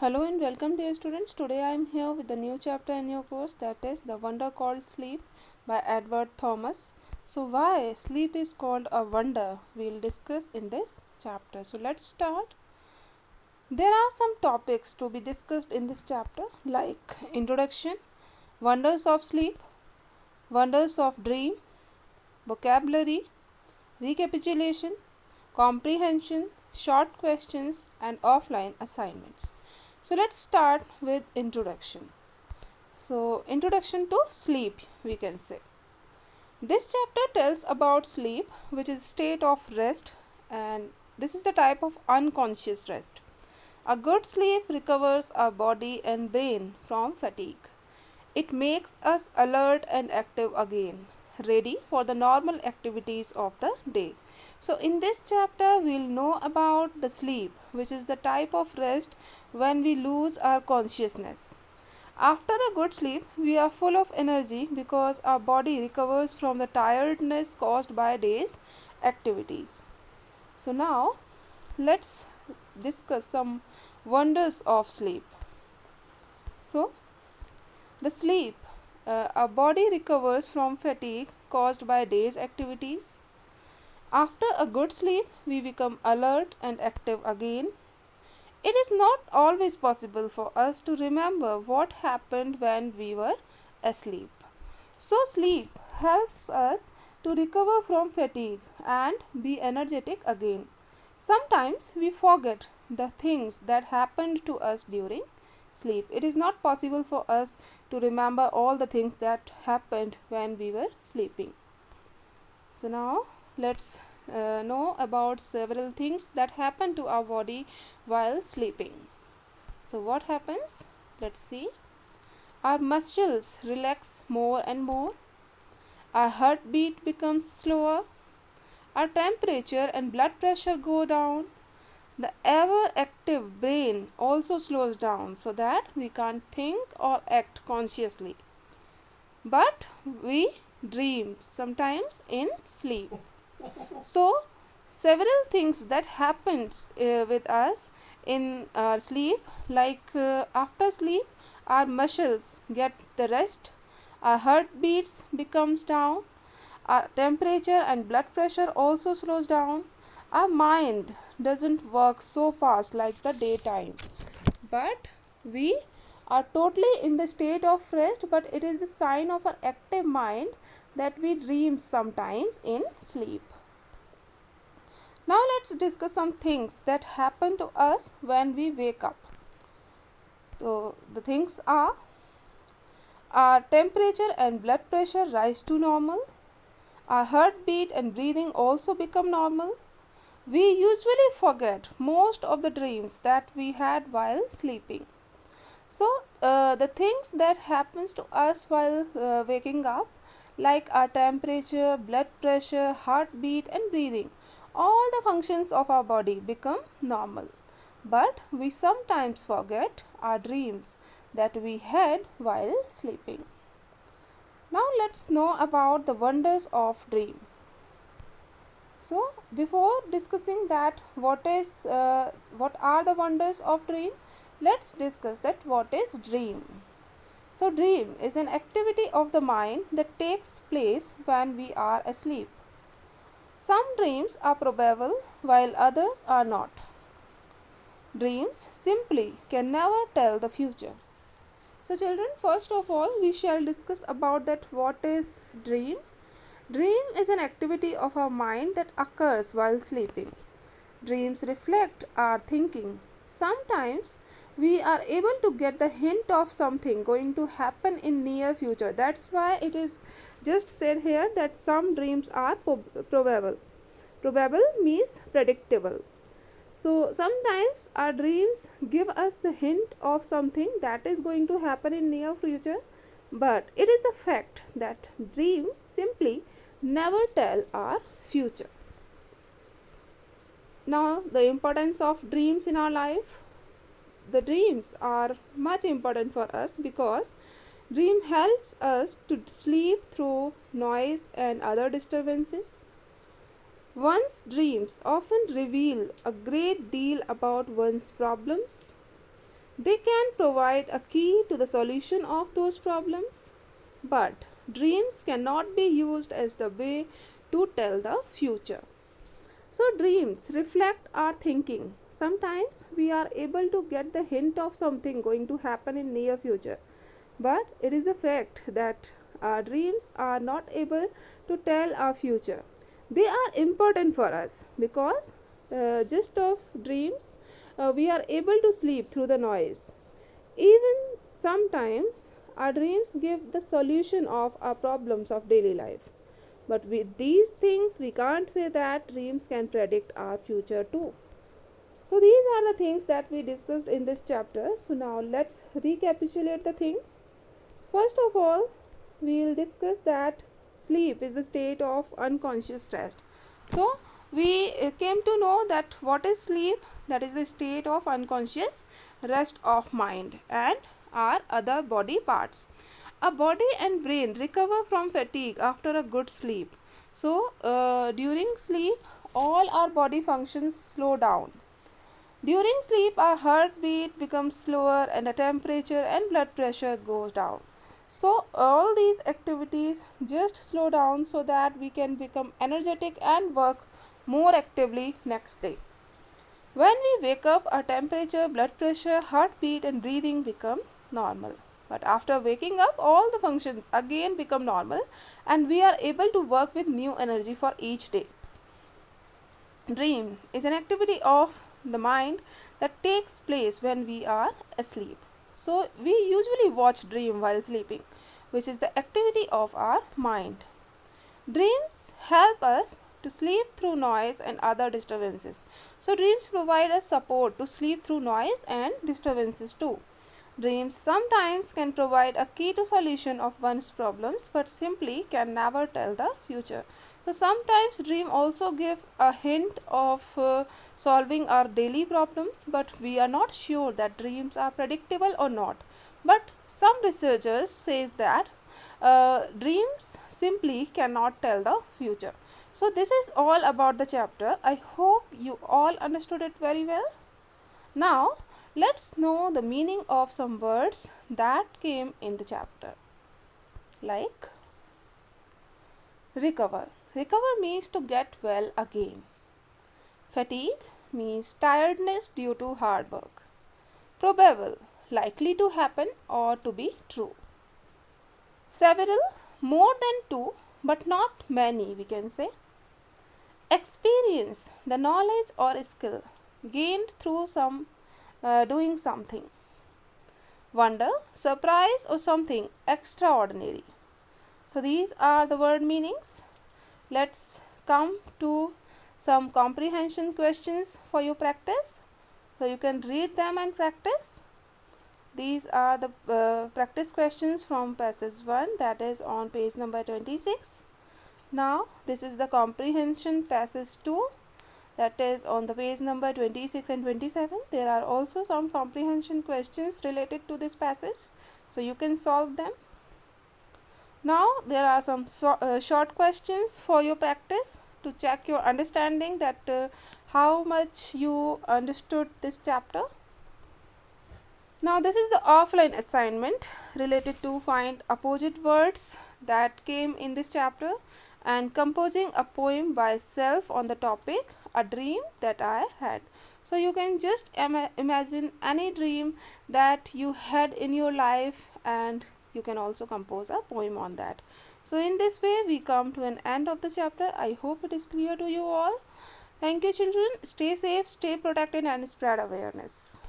Hello and welcome dear students. Today I am here with a new chapter in your course, that is The Wonder Called Sleep by Edward Thomas. So why sleep is called a wonder we will discuss in this chapter. So let's start. There are some topics to be discussed in this chapter like introduction, wonders of sleep, wonders of dream, vocabulary, recapitulation, comprehension, short questions and offline assignments. So let's start with introduction. So introduction to sleep, we can say. This chapter tells about sleep, which is state of rest, and this is the type of unconscious rest. A good sleep recovers our body and brain from fatigue. It makes us alert and active again, ready for the normal activities of the day. So in this chapter we'll know about the sleep, which is the type of rest when we lose our consciousness. After a good sleep, we are full of energy because our body recovers from the tiredness caused by day's activities. So now let's discuss some wonders of sleep. So the sleep, our body recovers from fatigue caused by day's activities. After a good sleep, we become alert and active again. It is not always possible for us to remember what happened when we were asleep. So, sleep helps us to recover from fatigue and be energetic again. Sometimes we forget the things that happened to us during sleep. It is not possible for us to remember all the things that happened when we were sleeping. So now let's know about several things that happen to our body while sleeping. So what happens? Let's see. Our muscles relax more and more. Our heartbeat becomes slower. Our temperature and blood pressure go down. The ever active brain also slows down so that we can't think or act consciously. But we dream sometimes in sleep. So several things that happens with us in our sleep, like after sleep our muscles get the rest, our heartbeats becomes down, our temperature and blood pressure also slows down, our mind doesn't work so fast like the daytime, but we are totally in the state of rest, but it is the sign of our active mind that we dream sometimes in sleep. Now let's discuss some things that happen to us when we wake up. So the things are, our temperature and blood pressure rise to normal, our heartbeat and breathing also become normal. We usually forget most of the dreams that we had while sleeping. So the things that happens to us while waking up, like our temperature, blood pressure, heartbeat and breathing, all the functions of our body become normal. But we sometimes forget our dreams that we had while sleeping. Now let's know about the wonders of dream. So before discussing that what are the wonders of dream, let's discuss that what is dream. So dream is an activity of the mind that takes place when we are asleep. Some dreams are probable while others are not. Dreams simply can never tell the future. So children, first of all we shall discuss about that what is dream. Dream is an activity of our mind that occurs while sleeping. Dreams reflect our thinking. Sometimes we are able to get the hint of something going to happen in near future. That's why it is just said here that some dreams are probable. Probable means predictable. So sometimes our dreams give us the hint of something that is going to happen in near future, but it is the fact that dreams simply never tell our future. Now the importance of dreams in our life. The dreams are much important for us because dream helps us to sleep through noise and other disturbances. One's dreams often reveal a great deal about one's problems. They can provide a key to the solution of those problems, but dreams cannot be used as the way to tell the future. So, dreams reflect our thinking. Sometimes we are able to get the hint of something going to happen in near future, but it is a fact that our dreams are not able to tell our future. They are important for us because just of dreams we are able to sleep through the noise. Even sometimes our dreams give the solution of our problems of daily life. But with these things, we can't say that dreams can predict our future too. So, these are the things that we discussed in this chapter. So, now let's recapitulate the things. First of all, we will discuss that sleep is a state of unconscious rest. So, we came to know that what is sleep? That is the state of unconscious rest of mind and our other body parts. A body and brain recover from fatigue after a good sleep. So, during sleep, all our body functions slow down. During sleep, our heartbeat becomes slower and the temperature and blood pressure goes down. So, all these activities just slow down so that we can become energetic and work more actively next day. When we wake up, our temperature, blood pressure, heartbeat, and breathing become normal. But after waking up, all the functions again become normal and we are able to work with new energy for each day. Dream is an activity of the mind that takes place when we are asleep. So, we usually watch dream while sleeping, which is the activity of our mind. Dreams help us to sleep through noise and other disturbances. So, dreams provide us support to sleep through noise and disturbances too. Dreams sometimes can provide a key to solution of one's problems but simply can never tell the future. So sometimes dream also give a hint of solving our daily problems, but we are not sure that dreams are predictable or not. But some researchers says that dreams simply cannot tell the future. So this is all about the chapter. I hope you all understood it very well. Now let's know the meaning of some words that came in the chapter, like recover. Recover means to get well again. Fatigue means tiredness due to hard work. Probable, likely to happen or to be true. Several, more than two but not many, we can say. Experience, the knowledge or skill gained through doing something. Wonder, surprise or something extraordinary. So these are the word meanings. Let's come to some comprehension questions for your practice. So you can read them and practice. These are the practice questions from passage 1, that is on page number 26. Now this is the comprehension passage 2, that is on the page number 26 and 27. There are also some comprehension questions related to this passage, so you can solve them. Now there are some short questions for your practice to check your understanding, that how much you understood this chapter. Now this is the offline assignment related to find opposite words that came in this chapter and composing a poem by self on the topic a dream that I had. So you can just imagine any dream that you had in your life and you can also compose a poem on that. So in this way we come to an end of the chapter. I hope it is clear to you all. Thank you children. Stay safe, stay protected and spread awareness.